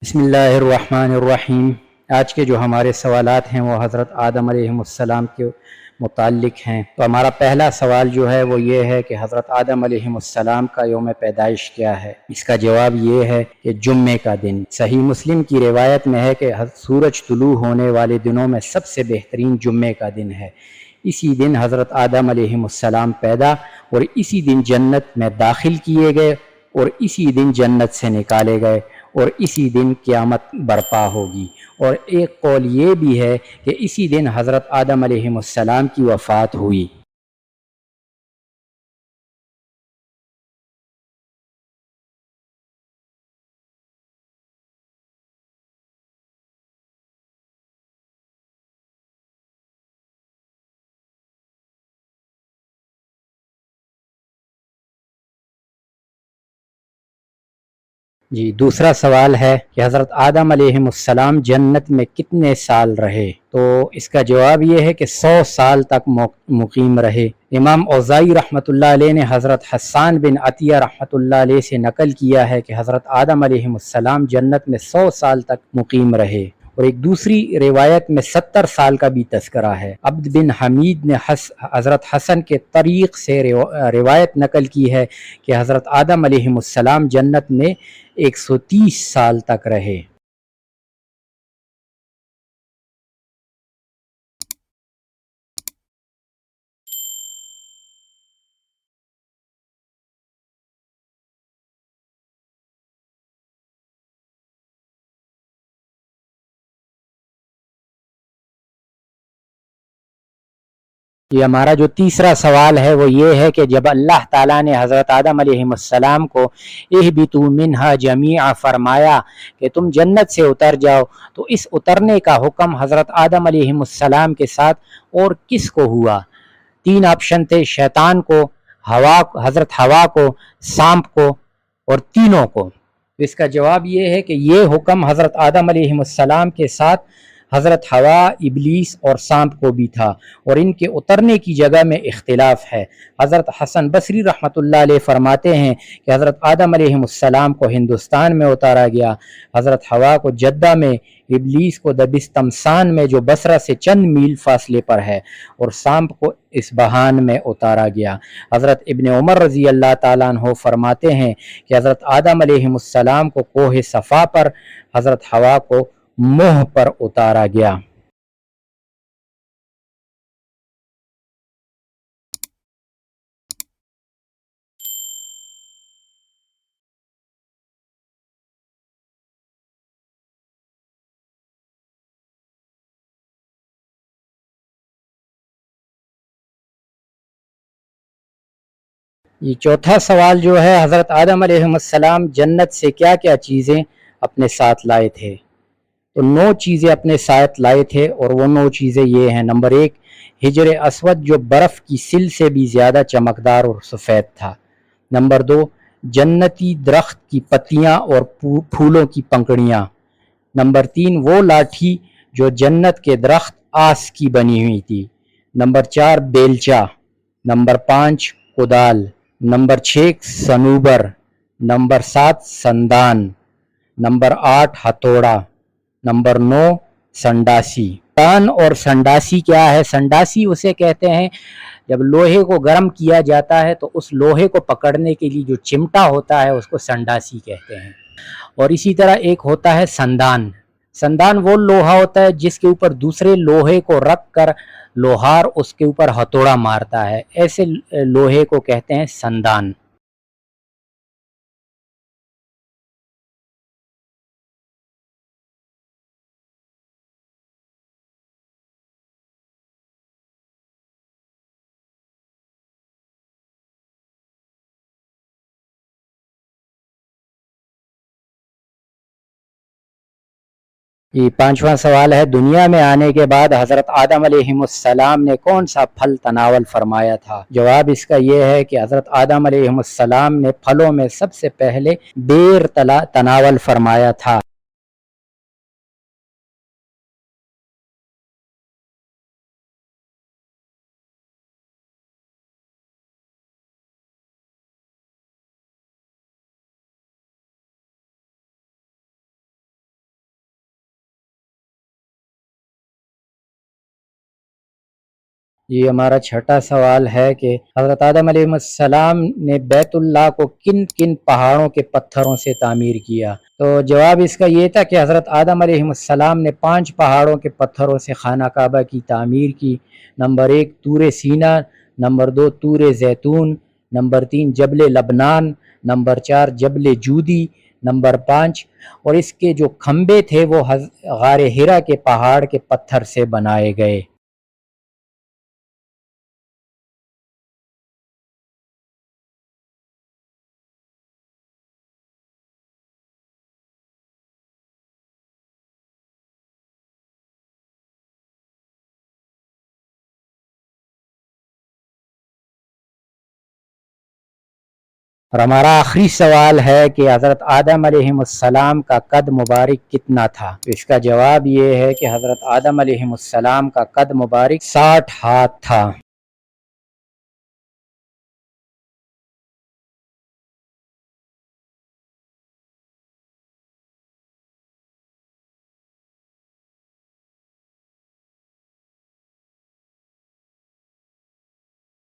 بسم اللہ الرحمن الرحیم۔ آج کے جو ہمارے سوالات ہیں وہ حضرت آدم علیہ السلام کے متعلق ہیں۔ تو ہمارا پہلا سوال جو ہے وہ یہ ہے کہ حضرت آدم علیہ السلام کا یوم پیدائش کیا ہے؟ اس کا جواب یہ ہے کہ جمعے کا دن۔ صحیح مسلم کی روایت میں ہے کہ سورج طلوع ہونے والے دنوں میں سب سے بہترین جمعے کا دن ہے۔ اسی دن حضرت آدم علیہ السلام پیدا اور اسی دن جنت میں داخل کیے گئے اور اسی دن جنت سے نکالے گئے اور اسی دن قیامت برپا ہوگی۔ اور ایک قول یہ بھی ہے کہ اسی دن حضرت آدم علیہ السلام کی وفات ہوئی۔ جی، دوسرا سوال ہے کہ حضرت آدم علیہ السلام جنت میں کتنے سال رہے؟ تو اس کا جواب یہ ہے کہ 100 سال تک مقیم رہے۔ امام اوزاعی رحمۃ اللہ علیہ نے حضرت حسان بن عطیہ رحمۃ اللہ علیہ سے نقل کیا ہے کہ حضرت آدم علیہ السلام جنت میں 100 سال تک مقیم رہے، اور ایک دوسری روایت میں 70 سال کا بھی تذکرہ ہے۔ عبد بن حمید نے حضرت حسن کے طریق سے روایت نقل کی ہے کہ حضرت آدم علیہ السلام جنت میں 130 سال تک رہے۔ یہ ہمارا جو تیسرا سوال ہے وہ یہ ہے کہ جب اللہ تعالیٰ نے حضرت آدم علیہ السلام کو اہبطوا منہا جمیعا فرمایا کہ تم جنت سے اتر جاؤ، تو اس اترنے کا حکم حضرت آدم علیہ السلام کے ساتھ اور کس کو ہوا؟ 3 آپشن تھے: شیطان کو، حضرت حوا کو، سانپ کو، اور تینوں کو۔ اس کا جواب یہ ہے کہ یہ حکم حضرت آدم علیہ السلام کے ساتھ حضرت حوا، ابلیس اور سانپ کو بھی تھا، اور ان کے اترنے کی جگہ میں اختلاف ہے۔ حضرت حسن بصری رحمۃ اللہ علیہ فرماتے ہیں کہ حضرت آدم علیہ السلام کو ہندوستان میں اتارا گیا، حضرت حوا کو جدہ میں، ابلیس کو دبستمسان میں جو بصرہ سے چند میل فاصلے پر ہے، اور سانپ کو اصبہان میں اتارا گیا۔ حضرت ابن عمر رضی اللہ تعالیٰ عنہ فرماتے ہیں کہ حضرت آدم علیہ السلام کو کوہ صفا پر، حضرت حوا کو موہ پر اتارا گیا۔ یہ چوتھا سوال جو ہے، حضرت آدم علیہ السلام جنت سے کیا کیا چیزیں اپنے ساتھ لائے تھے؟ تو 9 چیزیں اپنے ساتھ لائے تھے، اور وہ 9 چیزیں یہ ہیں: نمبر 1، حجر اسود جو برف کی سل سے بھی زیادہ چمکدار اور سفید تھا۔ نمبر 2، جنتی درخت کی پتیاں اور پھولوں کی پنکھڑیاں۔ نمبر 3، وہ لاٹھی جو جنت کے درخت آس کی بنی ہوئی تھی۔ نمبر 4، بیلچہ۔ نمبر 5، کدال۔ نمبر 6، صنوبر۔ نمبر 7، سندان۔ نمبر 8، ہتھوڑا۔ نمبر 9، سنڈاسی۔ تان اور سنڈاسی کیا ہے؟ سنڈاسی اسے کہتے ہیں جب لوہے کو گرم کیا جاتا ہے تو اس لوہے کو پکڑنے کے لیے جو چمٹا ہوتا ہے اس کو سنڈاسی کہتے ہیں۔ اور اسی طرح ایک ہوتا ہے سندان۔ سندان وہ لوہا ہوتا ہے جس کے اوپر دوسرے لوہے کو رکھ کر لوہار اس کے اوپر ہتھوڑا مارتا ہے، ایسے لوہے کو کہتے ہیں سندان۔ یہ 5واں سوال ہے، دنیا میں آنے کے بعد حضرت آدم علیہ السلام نے کون سا پھل تناول فرمایا تھا؟ جواب اس کا یہ ہے کہ حضرت آدم علیہ السلام نے پھلوں میں سب سے پہلے بیر تناول فرمایا تھا۔ یہ ہمارا چھٹا سوال ہے کہ حضرت آدم علیہ السلام نے بیت اللہ کو کن کن پہاڑوں کے پتھروں سے تعمیر کیا؟ تو جواب اس کا یہ تھا کہ حضرت آدم علیہ السلام نے 5 پہاڑوں کے پتھروں سے خانہ کعبہ کی تعمیر کی۔ نمبر 1 طور سینا، نمبر 2 طور زیتون، نمبر 3 جبل لبنان، نمبر 4 جبل جودی، نمبر 5 اور اس کے جو کھمبے تھے وہ غار ہرا کے پہاڑ کے پتھر سے بنائے گئے۔ اور ہمارا آخری سوال ہے کہ حضرت آدم علیہ السلام کا قد مبارک کتنا تھا؟ تو اس کا جواب یہ ہے کہ حضرت آدم علیہ السلام کا قد مبارک 60 ہاتھ تھا۔